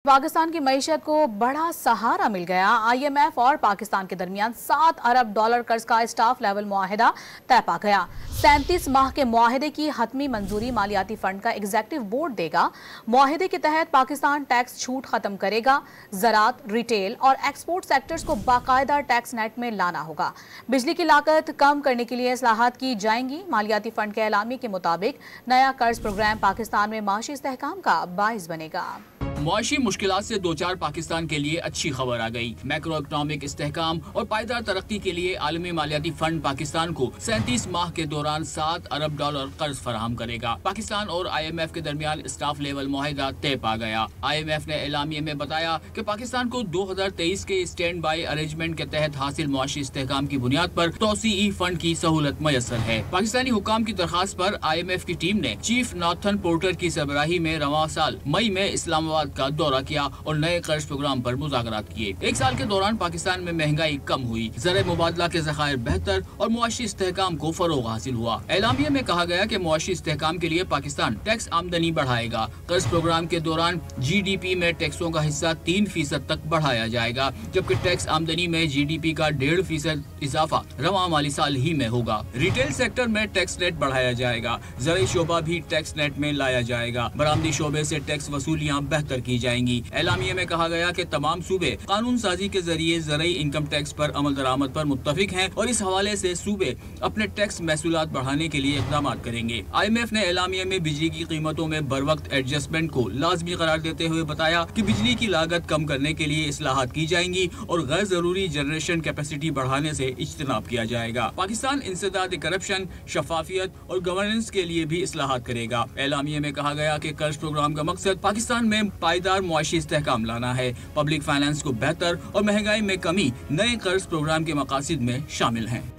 پاکستان کی معیشت کو بڑا سہارا مل گیا۔ آئی ایم ایف اور پاکستان کے درمیان $7 ارب قرض کا اسٹاف لیول معاہدہ طے پا گیا۔ 37 ماہ کے معاہدے کی حتمی منظوری مالیاتی فنڈ کا ایگزیکٹو بورڈ دے گا۔ معاہدے کے تحت پاکستان ٹیکس چھوٹ ختم کرے گا۔ زراعت، ریٹیل اور ایکسپورٹ سیکٹرز کو باقاعدہ ٹیکس نیٹ میں لانا ہوگا۔ بجلی کی لاگت کم کرنے کے لیے اصلاحات کی جائیں گی۔ مالیاتی فنڈ کے اعلامیے کے مطابق نیا قرض پروگرام پاکستان میں معاشی استحکام کا باعث بنے گا۔ معاشی مشکلات سے دوچار پاکستان کے لیے اچھی خبر آ گئی۔ میکرو اکنامک استحکام اور پائیدار ترقی کے لیے عالمی مالیاتی فنڈ پاکستان کو 37 ماہ کے دوران $7 ارب قرض فراہم کرے گا۔ پاکستان اور آئی ایم ایف کے درمیان اسٹاف لیول معاہدہ طے پا گیا۔ آئی ایم ایف نے اعلامیے میں بتایا کہ پاکستان کو 2023 کے اسٹینڈ بائی ارینجمنٹ کے تحت حاصل معاشی استحکام کی بنیاد پر توسیعی فنڈ کی سہولت میسر ہے۔ پاکستانی حکام کی درخواست پر آئی ایم ایف کی ٹیم نے چیف ناتھن پورٹر کی سربراہی میں رواں سال مئی میں اسلام آباد کا دورہ کیا اور نئے قرض پروگرام پر مذاکرات کیے۔ ایک سال کے دوران پاکستان میں مہنگائی کم ہوئی، زر مبادلہ کے ذخائر بہتر اور معاشی استحکام کو فروغ حاصل ہوا۔ اعلامیے میں کہا گیا کہ معاشی استحکام کے لیے پاکستان ٹیکس آمدنی بڑھائے گا۔ قرض پروگرام کے دوران جی ڈی پی میں ٹیکسوں کا حصہ 3% تک بڑھایا جائے گا، جبکہ ٹیکس آمدنی میں جی ڈی پی کا 1.5% اضافہ رواں مالی سال ہی میں ہوگا۔ ریٹیل سیکٹر میں ٹیکس نیٹ بڑھایا جائے گا۔ زرعی شعبہ بھی ٹیکس نیٹ میں لایا جائے گا۔ برآمدی شعبے سے ٹیکس وصولیاں بہتر کی جائیں گی۔ اعلامیے میں کہا گیا کہ تمام صوبے قانون سازی کے ذریعے زرعی انکم ٹیکس پر عمل درآمد پر متفق ہیں اور اس حوالے سے صوبے اپنے ٹیکس محصولات بڑھانے کے لیے اقدامات کریں گے۔ آئی ایم ایف نے اعلامیے میں بجلی کی قیمتوں میں بروقت ایڈجسٹمنٹ کو لازمی قرار دیتے ہوئے بتایا کہ بجلی کی لاگت کم کرنے کے لیے اصلاحات کی جائیں گی اور غیر ضروری جنریشن کیپیسٹی بڑھانے سے اجتناب کیا جائے گا۔ پاکستان انسداد کرپشن، شفافیت اور گورننس کے لیے بھی اصلاحات کرے گا۔ اعلامیے میں کہا گیا کہ قرض پروگرام کا مقصد پاکستان میں پائیدار معاشی استحکام لانا ہے۔ پبلک فائنانس کو بہتر اور مہنگائی میں کمی نئے قرض پروگرام کے مقاصد میں شامل ہیں۔